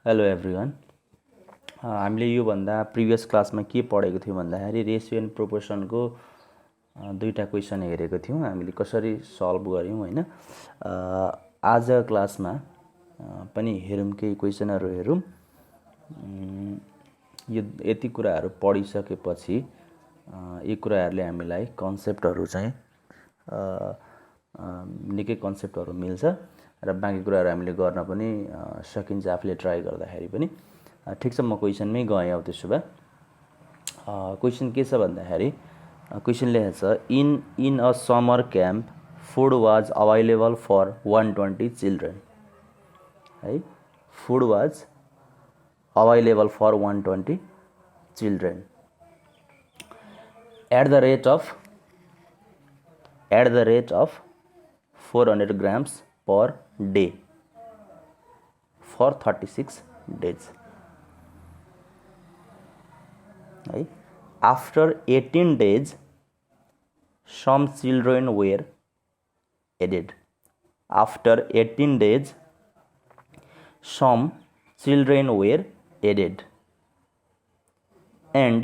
Hello everyone. हामीले योभन्दा previous क्लासमा के पढेको थियौँ भन्दाखेरि रेसियो एन्ड प्रोपोर्सनको दुईवटा क्वेसन हेरेको थियौँ, हामीले कसरी सल्भ गऱ्यौँ होइन। आज क्लासमा पनि हेरौँ, केही क्वेसनहरू हेरौँ। यो यति कुराहरू पढिसकेपछि यी कुराहरूले हामीलाई कन्सेप्टहरू चाहिँ निकै कन्सेप्टहरू मिल्छ र बाँकी कुराहरू हामीले गर्न पनि सकिन्छ आफूले ट्राई गर्दाखेरि पनि। ठिक छ, म क्वेसनमै गएँ। अब त्यसो भए क्वेसन के छ भन्दाखेरि क्वेसन लेखेको छ, in a summer camp food was available for 120 children. है, food was available for 120 children at the rate of 400 grams per day for 36 days. Right? After 18 days, some children were added. After 18 days, some children were added, and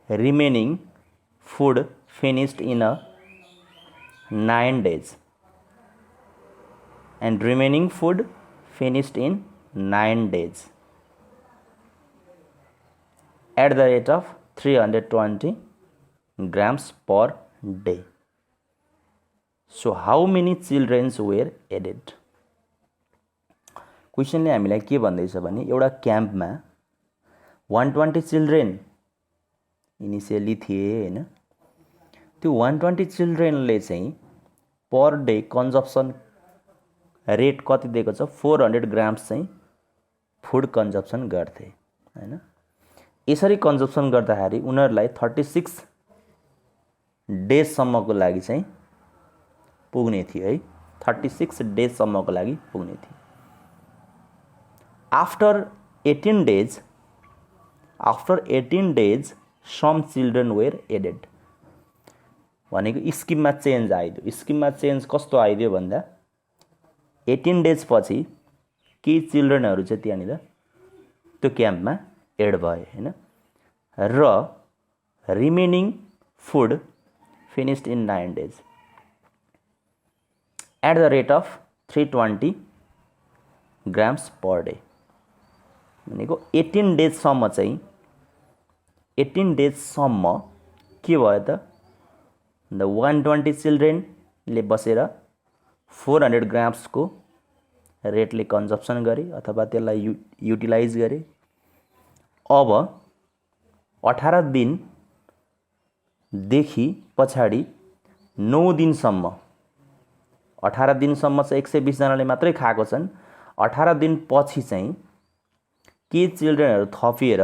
remaining food finished in a 9 days. And remaining food finished in 9 days at the rate of 320 grams per day. So how many children were added? क्वेसनले हामीलाई के भन्दैछ भने एउटा क्याम्पमा 120 children initially थिए होइन। त्यो 120 चिल्ड्रेनले चाहिँ per day consumption rate कति दिएको छ, 400 ग्राम्स चाहिँ फुड कन्जप्सन गर्थे होइन। यसरी कन्जप्सन गर्दाखेरि उनीहरूलाई 36 डेजसम्मको लागि चाहिँ पुग्ने थियो है। 36 डेजसम्मको लागि पुग्ने थियो। After 18 days some children were added भनेको स्किममा चेन्ज आइदियो। स्किममा चेन्ज कस्तो आइदियो भन्दा 18 डेज पछि केही चिल्ड्रेनहरू चाहिँ त्यहाँनिर त्यो क्याम्पमा एड भए होइन। र remaining food finished in 9 days at the rate of 320 grams per day भनेको 18 डेजसम्म चाहिँ 18 डेजसम्म के भयो त, 120 चिल्ड्रेनले बसेर 400 ग्राम्सको रेटले कन्जप्सन गरे अथवा त्यसलाई युटिलाइज गरे। अब 18 दिनदेखि पछाडि 9 दिनसम्म, 18 दिनसम्म चाहिँ 120 जनाले मात्रै खाएको छन्। 18 दिन पछि चाहिँ के चिल्ड्रेनहरू थपिएर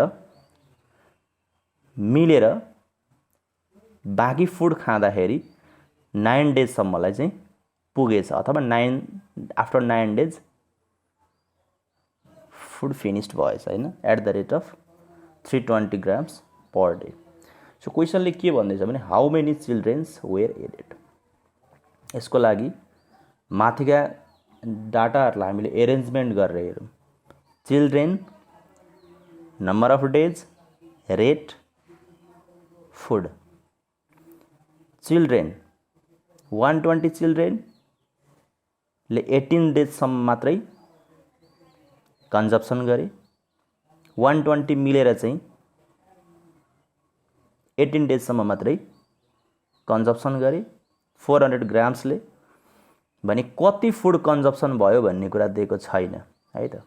मिलेर बाँकी फुड खाँदाखेरि 9 डेजसम्मलाई चाहिँ पुगेछ अथवा आफ्टर 9 डेज फुड फिनिस्ड भएछ होइन, at the rate of 320 grams per day. So क्वेसनले के भन्दैछ भने how many childrens were added. यसको लागि माथिका डाटाहरूलाई हामीले एरेन्जमेन्ट गरेर हेरौँ। Children, number of days, rate, food. Children 120 चिल्ड्रेनले 18 डेजसम्म मात्रै कन्जप्सन गरे। 120 मिलेर चाहिँ 18 डेजसम्म मात्रै कन्जप्सन गरे 400 ग्राम्सले। भने कति फुड कन्जप्सन भयो भन्ने कुरा दिएको छैन है त।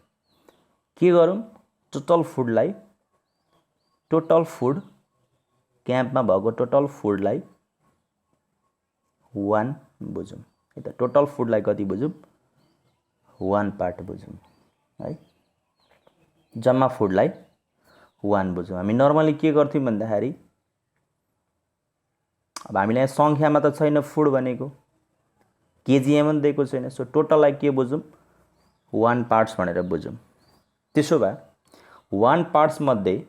के गरौँ, टोटल फुड क्याम्पमा भएको टोटल फुडलाई 1 बुझौँ है त। टोटल फुडलाई कति बुझौँ, 1 पार्ट बुझौँ है। जम्मा फुडलाई 1 बुझौँ। हामी नर्मली के गर्थ्यौँ भन्दाखेरि अब हामीलाई यहाँ सङ्ख्यामा त छैन फुड भनेको, केजीमा पनि दिएको छैन। सो टोटललाई के बुझौँ, 1 पार्ट्स भनेर बुझौँ। त्यसो भए 1 पार्ट्स मध्ये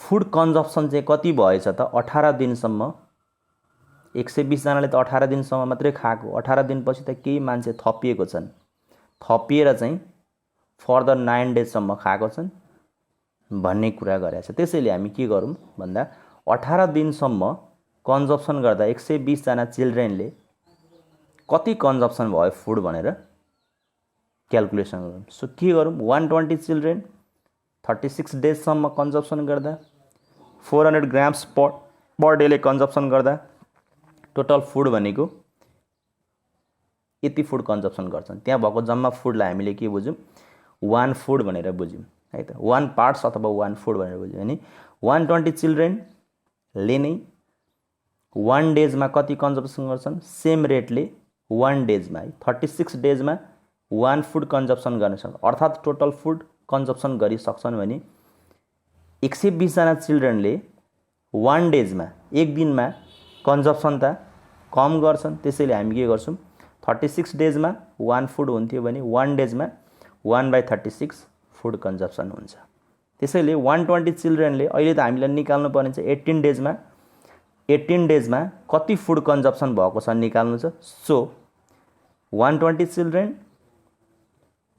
फुड कन्जप्सन चाहिँ कति भएछ त, 18 दिनसम्म 120 जनाले त 18 दिनसम्म मात्रै खाएको। 18 दिनपछि त केही मान्छे थपिएको छन्, थपिएर चाहिँ फर्दर 9 डेजसम्म खाएको छन् भन्ने कुरा गरेको छ। त्यसैले हामी के गरौँ भन्दा 18 दिनसम्म कन्जप्सन गर्दा 120 जना चिल्ड्रेनले कति कन्जप्सन भयो फुड भनेर क्याल्कुलेसन गरौँ। सो के गरौँ 120 चिल्ड्रेन 36 डेजसम्म कन्जप्सन गर्दा 400 ग्राम्स पर डेले कन्जप्सन गर्दा टोटल फुड भनेको यति फुड कन्जप्सन गर्छन्। त्यहाँ भएको जम्मा फुडलाई हामीले के बुझ्यौँ 1 फुड भनेर बुझ्यौँ है त। 1 पार्ट्स अथवा 1 फुड भनेर बुझ्यौँ। अनि 120 चिल्ड्रेनले नै 1 डेजमा कति कन्जप्सन गर्छन् सेम रेटले 1 डेजमा है 36 डेजमा 1 फुड कन्जप्सन गर्न सक्छन्। अर्थात् टोटल फुड कन्जप्सन गरिसक्छन् भने 120 जना चिल्ड्रेनले 1 डेजमा एक दिनमा कन्जप्सन त कम गर्छन्। त्यसैले हामी के गर्छौँ 36 डेजमा 1 फुड हुन्थ्यो भने 1 डेजमा 1/36 फुड कन्जप्सन हुन्छ। त्यसैले 120 चिल्ड्रेनले अहिले त हामीलाई निकाल्नु पर्ने छ 18 डेजमा कति फुड कन्जप्सन भएको छ निकाल्नु छ। सो 120 चिल्ड्रेन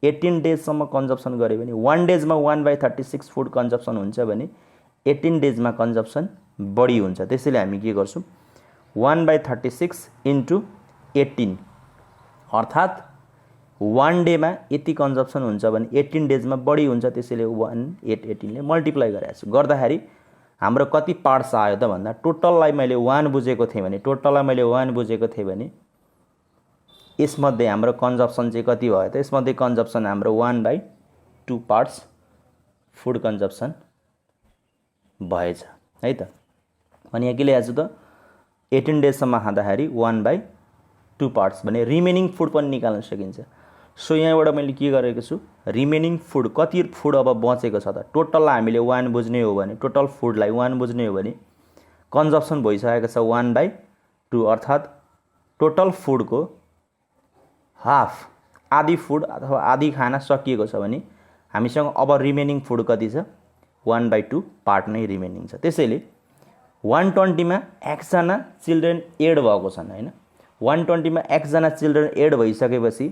18 डेजसम्म कन्जप्सन गऱ्यो भने 1 डेजमा 1/36 फुड कन्जप्सन हुन्छ भने 18 डेजमा कन्जप्सन बढी हुन्छ। त्यसैले हामी के गर्छौँ 1/36 × 18 अर्थात् 1 डेमा यति कन्जप्सन हुन्छ भने 18 डेजमा बढी हुन्छ। त्यसैले 18 ले मल्टिप्लाई गरेको छु। गर्दाखेरि हाम्रो कति पार्ट्स आयो त भन्दा टोटललाई मैले 1 बुझेको थिएँ भने यसमध्ये हाम्रो कन्जप्सन चाहिँ कति भयो त यसमध्ये कन्जप्सन हाम्रो 1/2 पार्ट्स फुड कन्जप्सन भएछ है त। अनि यहाँ के लेखेको छु त 18 डेजसम्म खाँदाखेरि 1/2 पार्ट्स भने रिमेनिङ फुड पनि निकाल्न सकिन्छ। सो यहाँबाट मैले के गरेको छु रिमेनिङ फुड कति फुड अब बचेको छ त टोटललाई हामीले 1 बुझ्ने हो भने टोटल फुडलाई 1 बुझ्ने हो भने कन्जप्सन भइसकेको छ 1/2 अर्थात् टोटल फुडको हाफ आधी फुड अथवा आधी खाना सकिएको छ भने हामीसँग अब रिमेनिङ फुड कति छ 1/2 पार्ट नै रिमेनिङ छ। त्यसैले 120 मा एकजना चिल्ड्रेन एड भएको छन् हैन। 120 मा एकजना चिल्ड्रेन एड भइसकेपछि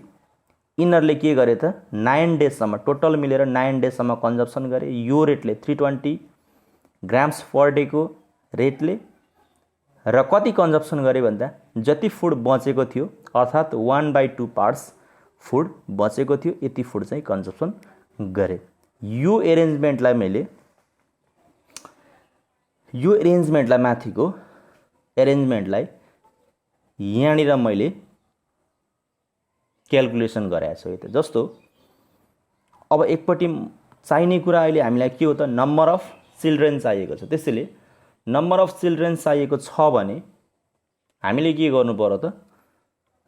यिनीहरूले के गरे त 9 डेजसम्म टोटल मिलेर 9 डेजसम्म कन्जप्सन गरे। यो रेटले 320 ग्राम्स पर डेको रेटले र कति कन्जप्सन गरे भन्दा जति फुड बचेको थियो अर्थात् 1/2 पार्ट्स फुड बचेको थियो यति फुड चाहिँ कन्जप्सन गरे। यो एरेन्जमेन्टलाई माथिको एरेन्जमेन्टलाई यहाँनिर मैले क्याल्कुलेसन गराएको छु है त। जस्तो अब एकपट्टि चाहिने कुरा अहिले हामीलाई के हो त नम्बर अफ चिल्ड्रेन चाहिएको छ। त्यसैले नम्बर अफ चिल्ड्रेन चाहिएको छ भने हामीले के गर्नु पर्यो त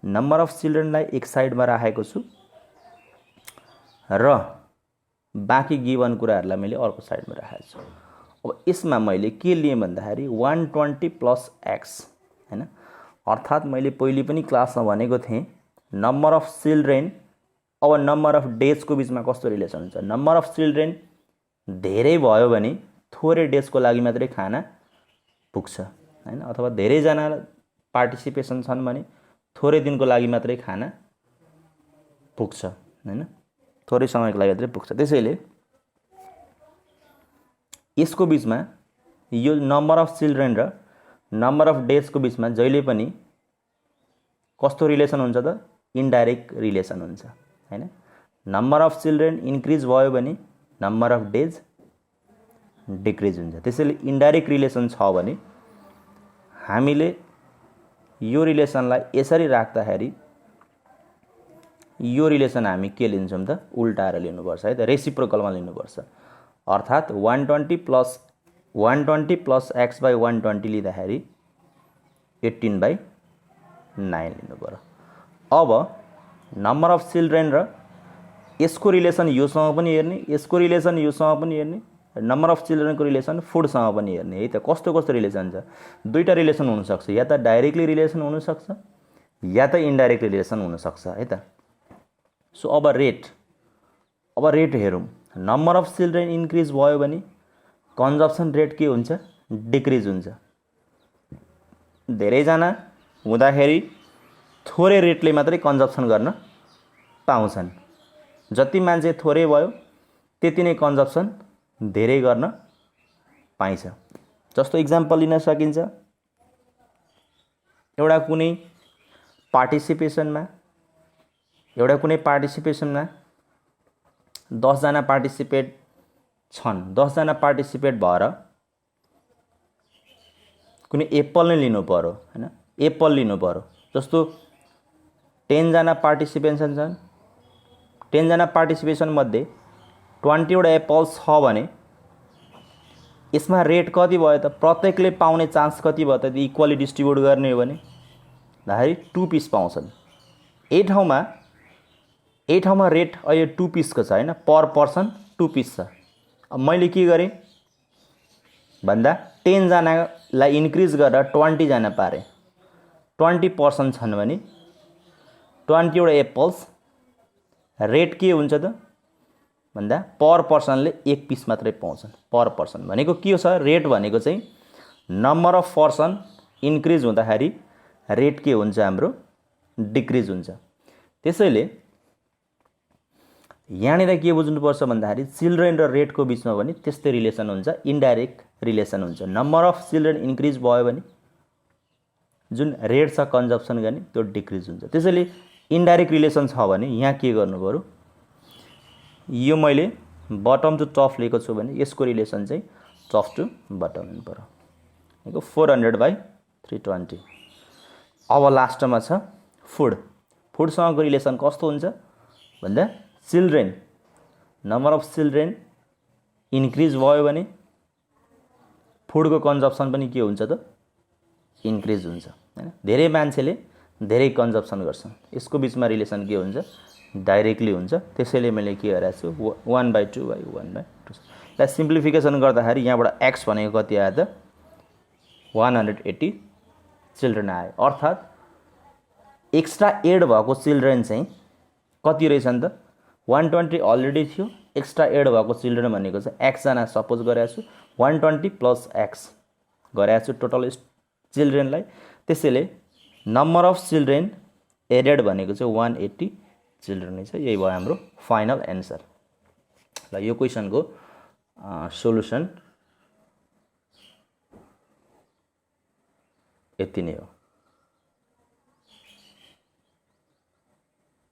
नम्बर अफ चिल्ड्रेनलाई एक साइडमा राखेको छु र बाँकी गिभन कुराहरूलाई मैले अर्को साइडमा राखेको छु। अब यसमा मैले के लिएँ भन्दाखेरि 120 + x हैन। अर्थात् मैले पहिले पनि क्लासमा भनेको थिएँ नम्बर अफ चिल्ड्रेन अब नम्बर अफ डेजको बिचमा कस्तो रिलेसन हुन्छ। नम्बर अफ चिल्ड्रेन धेरै भयो भने थोरै डेजको लागि मात्रै खाना पुग्छ हैन। अथवा धेरैजना पार्टिसिपेसन छन् भने थोरै दिनको लागि मात्रै खाना पुग्छ हैन। थोरै समयको लागि मात्रै पुग्छ। त्यसैले यसको बिचमा यो नम्बर अफ चिल्ड्रेन र नम्बर अफ डेजको बिचमा जहिले पनि कस्तो रिलेसन हुन्छ त इन्डाइरेक्ट रिलेसन हुन्छ हैन। नम्बर अफ चिल्ड्रेन इन्क्रिज भयो भने नम्बर अफ डेज डिक्रिज हुन्छ। त्यसैले इन्डाइरेक्ट रिलेसन छ भने हामीले यो रिलेसनलाई यसरी राख्दाखेरि यो रिलेसन हामी के लिन्छौँ त उल्टाएर लिनुपर्छ है त रेसिप्रोकलमा लिनुपर्छ। अर्थात् 120 + x/120 लिँदाखेरि 18/9 लिनु पर्यो। अब नम्बर अफ चिल्ड्रेन र यसको रिलेसन योसँग पनि हेर्ने यसको रिलेसन योसँग पनि हेर्ने नम्बर अफ चिल्ड्रेनको रिलेसन फुडसँग पनि हेर्ने है त। कस्तो कस्तो रिलेसन छ दुईटा रिलेसन हुनसक्छ या त डाइरेक्टली रिलेसन हुनसक्छ या त इन्डाइरेक्ट रिलेसन हुनसक्छ है त। सो अब रेट हेरौँ। नम्बर अफ चिल्ड्रेन इन्क्रिज भयो भने कन्जप्सन रेट के हुन्छ डिक्रिज हुन्छ। धेरैजना हुँदाखेरि थोरै रेटले मात्रै कन्जप्सन गर्न पाउँछन्। जति मान्छे थोरै भयो त्यति नै कन्जप्सन धेरै गर्न पाइन्छ। जस्तो इक्जाम्पल लिन सकिन्छ, एउटा कुनै पार्टिसिपेसनमा 10 जना पार्टिसिपेट छन्, 10 जना पार्टिसिपेट भएर कुनै एप्पल नै लिनु पर्यो हैन, एप्पल लिनु पर्यो। जस्तो 10 जना पार्टिसिपेसन छन्, 10 जना पार्टिसिपेसन मध्ये 20 वटा एप्पल्स छ भने यसमा रेट कति भयो त? प्रत्येकले पाउने चान्स कति भयो त? इक्वली डिस्ट्रिब्युट गर्ने हो भने धारी 2 पिस पाउँछन्। ए ठाउँमा रेट अहिले 2 पिसको छ हैन, पर पर्सन 2 पिस छ। अब मैले के गरेँ भन्दा 10 जनालाई इन्क्रिज गरेर 20 जना पारे। 20 पर्सन छन् भने 20 वटा एप्पल्स रेट के हुन्छ त भन्दा पर पर्सनले 1 पिस मात्रै पाउँछन्। पर पर्सन भनेको के हो छ? रेट भनेको चाहिँ नम्बर अफ पर्सन इन्क्रिज हुँदाखेरि रेट के हुन्छ हाम्रो? डिक्रिज हुन्छ। त्यसैले यहाँनिर के बुझ्नुपर्छ भन्दाखेरि चिल्ड्रेन र रेटको बिचमा पनि त्यस्तै रिलेसन हुन्छ, इन्डाइरेक्ट रिलेसन हुन्छ। नम्बर अफ चिल्ड्रेन इन्क्रिज भयो भने जुन रेट छ कन्जप्सन गर्ने त्यो डिक्रिज हुन्छ। त्यसैले इन्डाइरेक्ट रिलेसन छ भने यहाँ के गर्नु पर्यो? यो मैले बटम टु टप लिएको छु भने यसको रिलेसन चाहिँ टप टु बटम हुनु पर्यो। भनेको 400/320। अब लास्टमा छ फुड। फुडसँगको रिलेसन कस्तो हुन्छ भन्दा children, number of children increase भयो भने फुडको कन्जप्सन पनि के हुन्छ त? इन्क्रिज हुन्छ हैन। धेरै मान्छेले धेरै कन्जप्सन गर्छन्, यसको बिचमा रिलेसन के हुन्छ? डाइरेक्टली हुन्छ। त्यसैले मैले के गरेको छु 1/2/1/2। लाई सिम्प्लिफिकेसन गर्दाखेरि यहाँबाट x भनेको कति आयो त? 180 चिल्ड्रेन आयो। अर्थात् एक्स्ट्रा एड भएको चिल्ड्रेन चाहिँ कति रहेछन् त? 120 अलरेडी थियो, एक्स्ट्रा एड भएको चिल्ड्रेन भनेको चाहिँ x जना सपोज गरेको छु, 120 + x गरेको छु टोटल चिल्ड्रेनलाई। त्यसैले नम्बर अफ चिल्ड्रेन एडेड भनेको चाहिँ 180 चिल्ड्रेन छ। यही भयो हाम्रो फाइनल एन्सर। ल यो क्वेसनको सोलुसन यति नै हो।